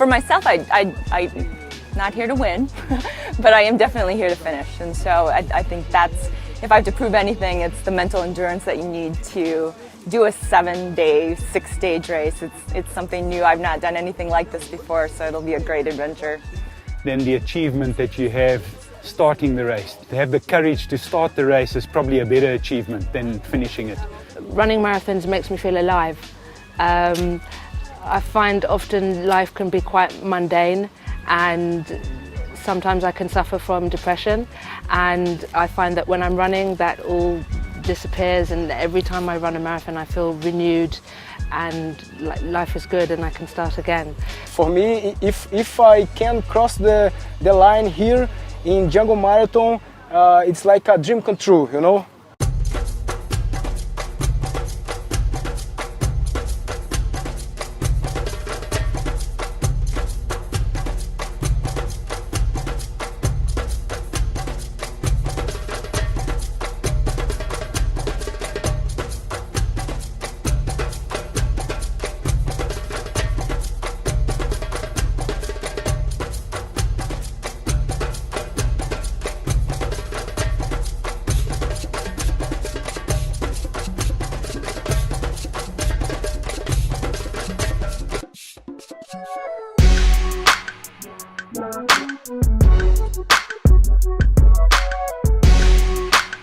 For myself, I'm not here to win, but I am definitely here to finish. And so I think that's, if I have to prove anything, it's the mental endurance that you need to do a 7-day, 6-stage race. It's something new. I've not done anything like this before, so it'll be a great adventure. Then the achievement that you have starting the race. To have the courage to start the race is probably a better achievement than finishing it. Running marathons makes me feel alive. I find often life can be quite mundane, and sometimes I can suffer from depression, and I find that when I'm running that all disappears, and every time I run a marathon I feel renewed and like life is good and I can start again. For me, if I can cross the line here in Jungle Marathon, it's like a dream come true, you know?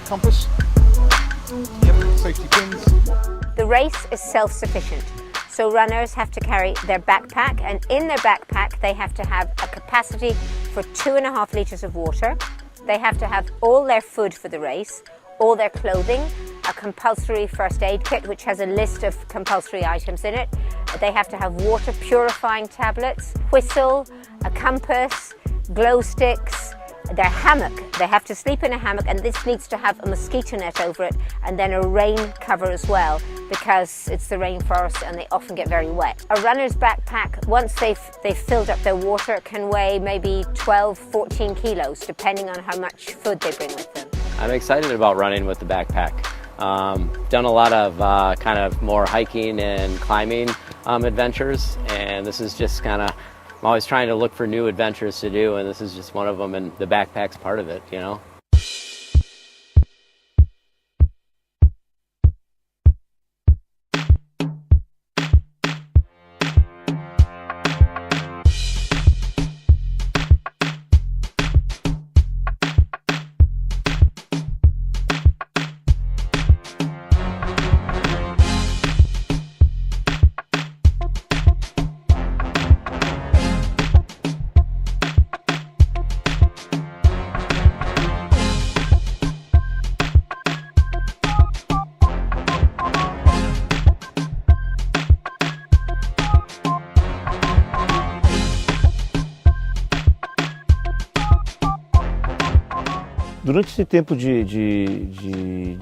Compass. Yep, safety pins. The race is self-sufficient, so runners have to carry their backpack, and in their backpack they have to have a capacity for 2.5 litres of water. They have to have all their food for the race, all their clothing, a compulsory first aid kit which has a list of compulsory items in it. They have to have water purifying tablets, whistle, a compass, glow sticks, their hammock. They have to sleep in a hammock, and this needs to have a mosquito net over it, and then a rain cover as well, because it's the rainforest and they often get very wet. A runner's backpack, once they've filled up their water, can weigh maybe 12-14 kilos, depending on how much food they bring with them. I'm excited about running with the backpack. Done a lot of kind of more hiking and climbing adventures, and this is just kind of, I'm always trying to look for new adventures to do, and this is just one of them, and the backpack's part of it, you know? Durante esse tempo de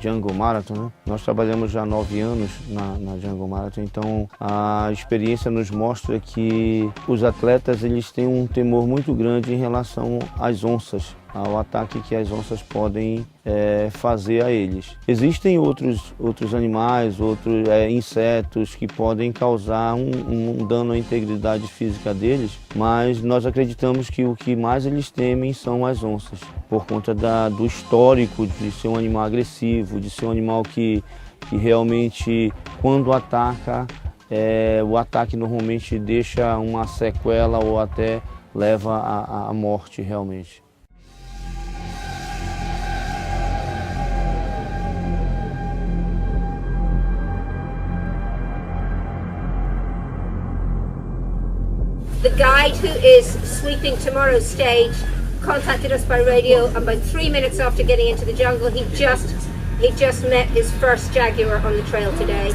Jungle Marathon, né, nós trabalhamos já há 9 anos na Jungle Marathon, então a experiência nos mostra que os atletas eles têm um temor muito grande em relação às onças, ao ataque que as onças podem fazer a eles. Existem outros animais, outros insetos que podem causar um dano à integridade física deles, mas nós acreditamos que o que mais eles temem são as onças, por conta do histórico de ser um animal agressivo, de ser um animal que realmente, quando ataca, o ataque normalmente deixa uma sequela ou até leva à morte realmente. The guide who is sweeping tomorrow's stage contacted us by radio about 3 minutes after getting into the jungle. He just met his first jaguar on the trail today.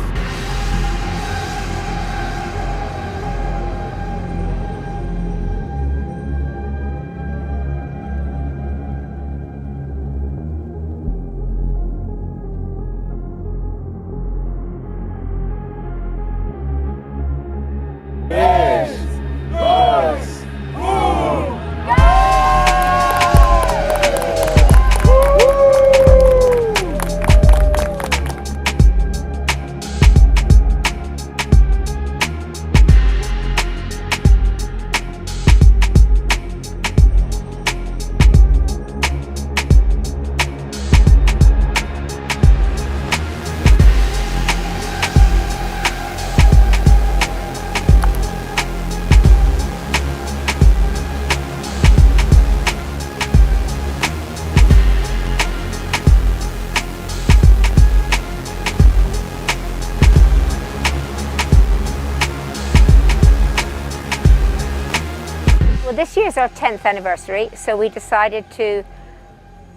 Well, this year's our 10th anniversary, so we decided to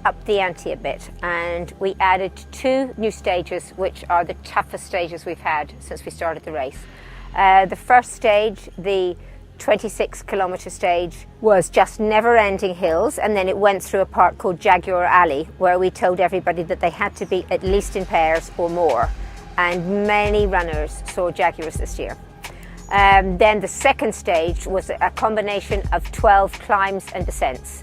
up the ante a bit, and we added 2 new stages, which are the toughest stages we've had since we started the race. The first stage, the 26-kilometre stage, was just never-ending hills, and then it went through a part called Jaguar Alley, where we told everybody that they had to be at least in pairs or more, and many runners saw Jaguars this year. Then the second stage was a combination of 12 climbs and descents.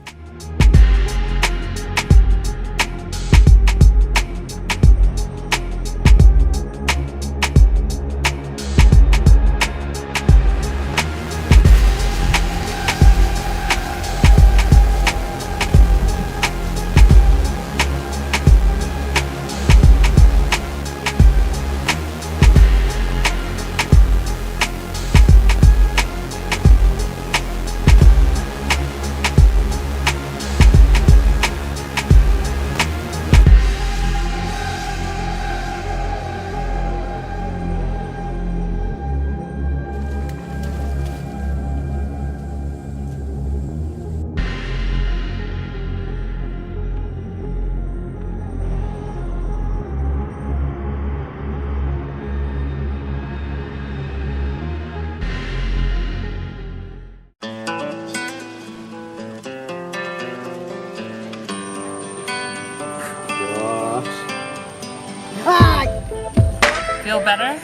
Feel better?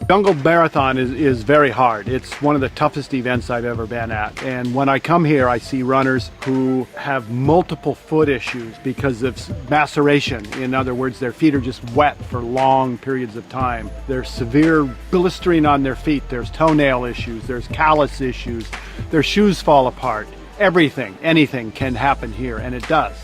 Jungle Marathon is very hard. It's one of the toughest events I've ever been at. And when I come here, I see runners who have multiple foot issues because of maceration. In other words, their feet are just wet for long periods of time. There's severe blistering on their feet. There's toenail issues. There's callus issues. Their shoes fall apart. Everything, anything can happen here, and it does.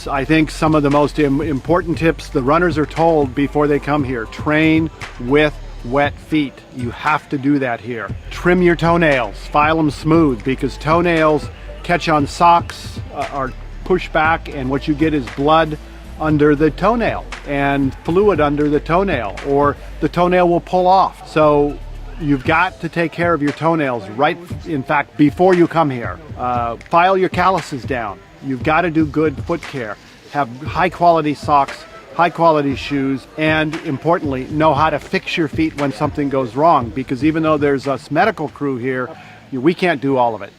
I think some of the most important tips the runners are told before they come here: train with wet feet. You have to do that here. Trim your toenails, file them smooth, because toenails catch on socks, are pushed back, and what you get is blood under the toenail and fluid under the toenail, or the toenail will pull off. So you've got to take care of your toenails right, in fact, before you come here. File your calluses down. You've got to do good foot care. Have high quality socks, high quality shoes, and importantly, know how to fix your feet when something goes wrong, because even though there's us medical crew here, we can't do all of it.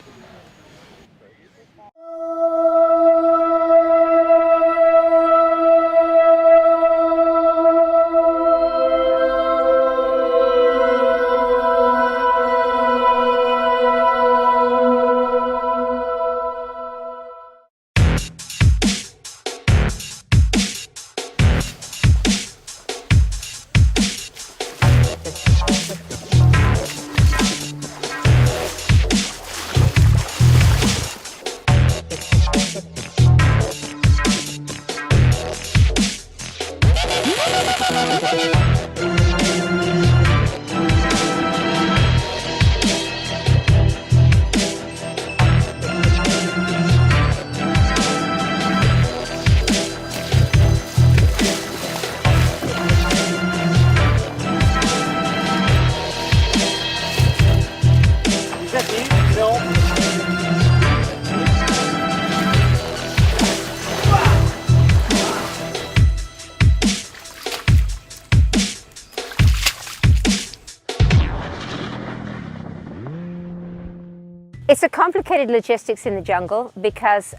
It's a complicated logistics in the jungle because,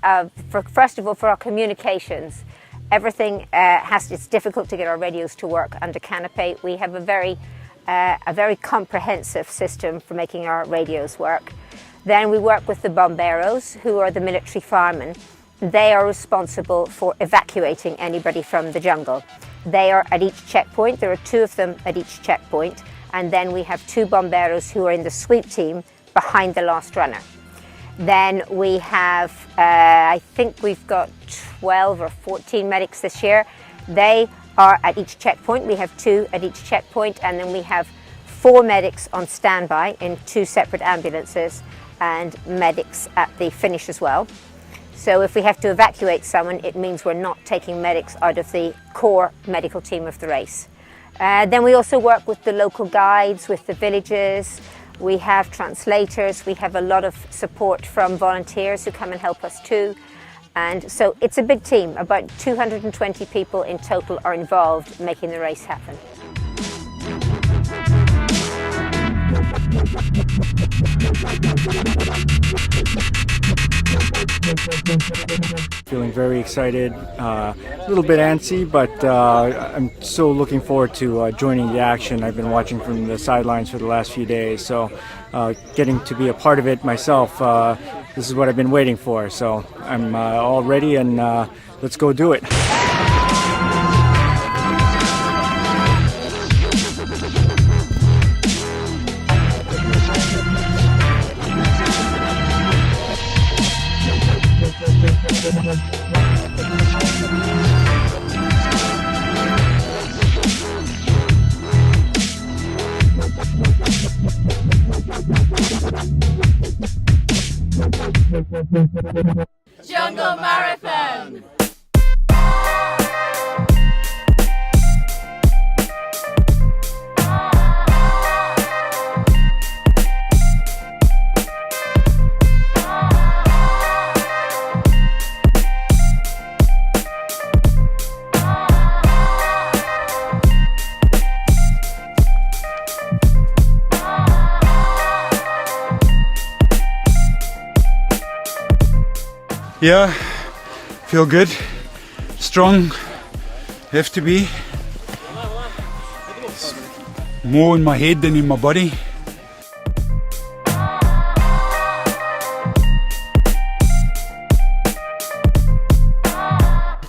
first of all, for our communications, everything it's difficult to get our radios to work under canopy. We have a very comprehensive system for making our radios work. Then we work with the bomberos, who are the military firemen. They are responsible for evacuating anybody from the jungle. They are at each checkpoint. There are 2 of them at each checkpoint. And then we have 2 bomberos who are in the sweep team behind the last runner. Then we have, I think we've got 12 or 14 medics this year. They are at each checkpoint. We have 2 at each checkpoint, and then we have 4 medics on standby in 2 separate ambulances, and medics at the finish as well. So if we have to evacuate someone, it means we're not taking medics out of the core medical team of the race. Then we also work with the local guides, with the villages, We have translators, we have a lot of support from volunteers who come and help us too. And so it's a big team. About 220 people in total are involved making the race happen. Feeling very excited, a little bit antsy, but I'm so looking forward to joining the action. I've been watching from the sidelines for the last few days, so getting to be a part of it myself, this is what I've been waiting for. So I'm all ready, and let's go do it. Jungle Marathon! Yeah, feel good, strong, have to be. It's more in my head than in my body.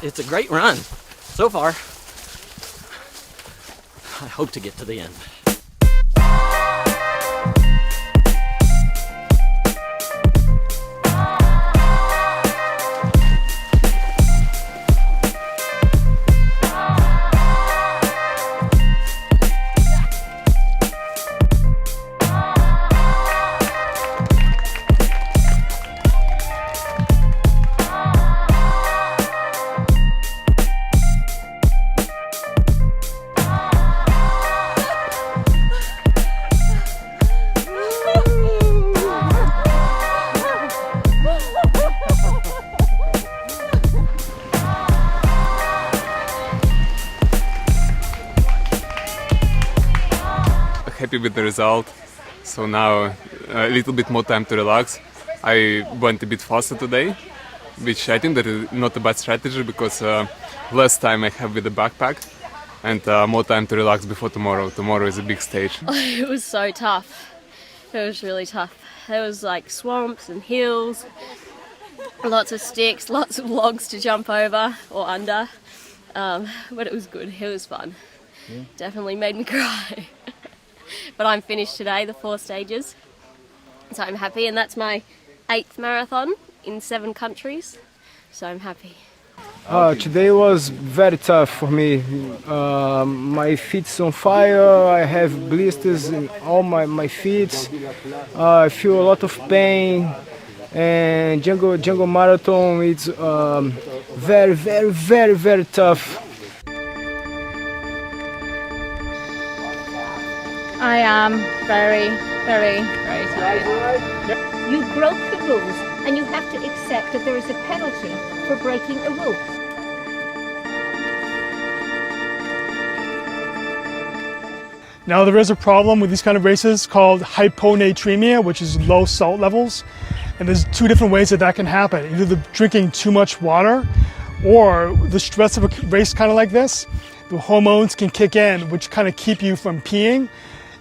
It's a great run so far. I hope to get to the end. Happy with the result, so now a little bit more time to relax. I went a bit faster today, which I think that is not a bad strategy because less time I have with the backpack and more time to relax before tomorrow. Tomorrow is a big stage. It was so tough. It was really tough. There was like swamps and hills, lots of sticks, lots of logs to jump over or under, but it was good. It was fun. Yeah. Definitely made me cry. But I'm finished today, the 4 stages, so I'm happy, and that's my 8th marathon in 7 countries, so I'm happy. Today was very tough for me. My feet's on fire, I have blisters in all my feet, I feel a lot of pain, and Jungle Marathon is very, very, very, very tough. I am very, very, very tired. You broke the rules and you have to accept that there is a penalty for breaking a rule. Now there is a problem with these kind of races called hyponatremia, which is low salt levels. And there's 2 different ways that can happen. Either drinking too much water or the stress of a race kind of like this, the hormones can kick in, which kind of keep you from peeing.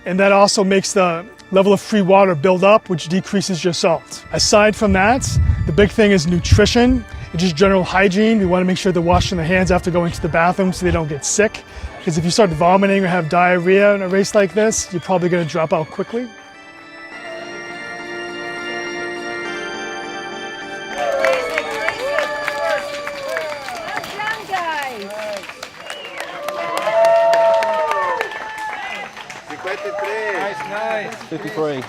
And that also makes the level of free water build up, which decreases your salt. Aside from that, the big thing is nutrition and just general hygiene. We want to make sure they're washing their hands after going to the bathroom so they don't get sick. Because if you start vomiting or have diarrhea in a race like this, you're probably going to drop out quickly. Nice. 53.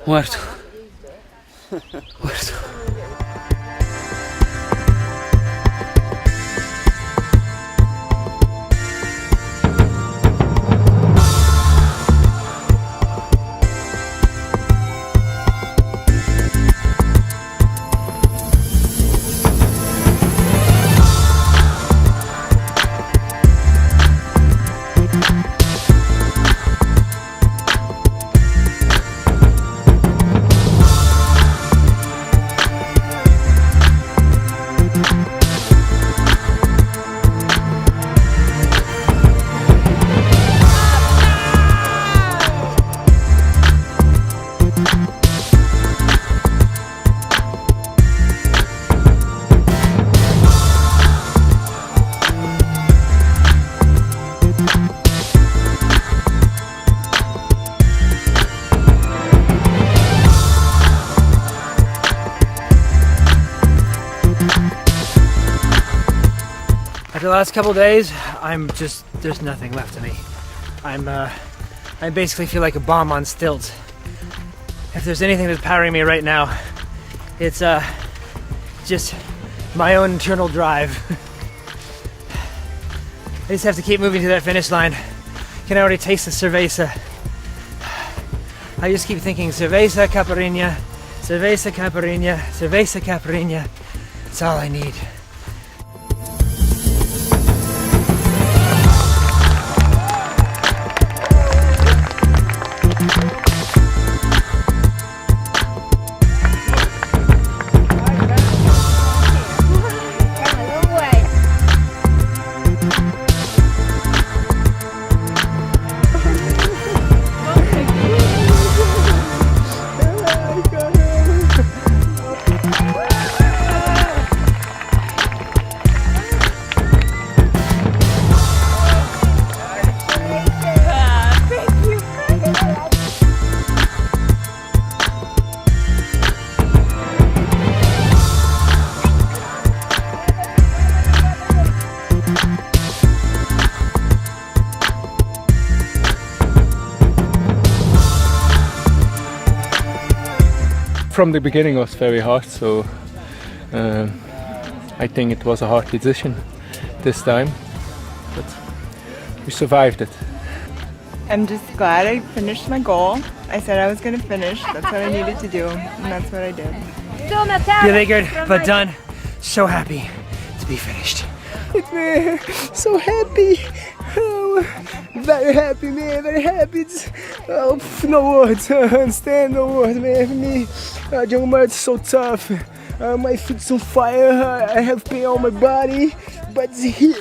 Muerto. Muerto. After the last couple of days, there's nothing left of me. I basically feel like a bomb on stilts. If there's anything that's powering me right now, it's just my own internal drive. I just have to keep moving to that finish line. I can already taste the cerveza. I just keep thinking cerveza caipirinha, cerveza caipirinha, cerveza caipirinha. That's all I need. From the beginning it was very hard, so I think it was a hard decision this time, but we survived it. I'm just glad I finished my goal. I said I was going to finish, that's what I needed to do, and that's what I did. Beleaguered, but done. So happy to be finished. Man, so happy. Oh, very happy, man, very happy. No words, understand, no words, man. For me, jungle marathon is so tough. My feet's on fire, I have pain on my body, but it's here,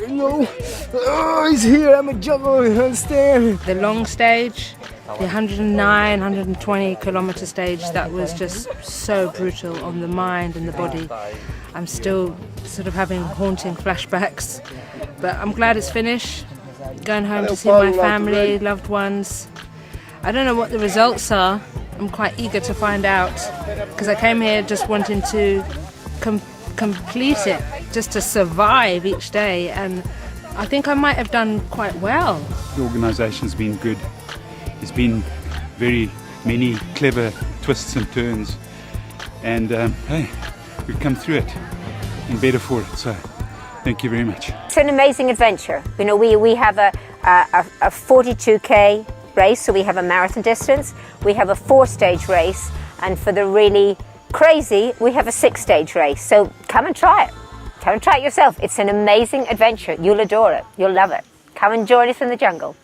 it's here, I'm a jungle, understand? The long stage, the 109, 120 kilometer stage, that was just so brutal on the mind and the body. I'm still sort of having haunting flashbacks, but I'm glad it's finished. Going home to see my family, loved ones. I don't know what the results are. I'm quite eager to find out because I came here just wanting to complete it, just to survive each day, and I think I might have done quite well. The organisation's been good. There's been very many clever twists and turns, and hey, we've come through it and better for it, so thank you very much. It's an amazing adventure. You know, we have a 42k race, so we have a marathon distance. We have a 4-stage race, and for the really crazy, we have a 6-stage race. So come and try it. Come and try it yourself. It's an amazing adventure. You'll adore it. You'll love it. Come and join us in the jungle.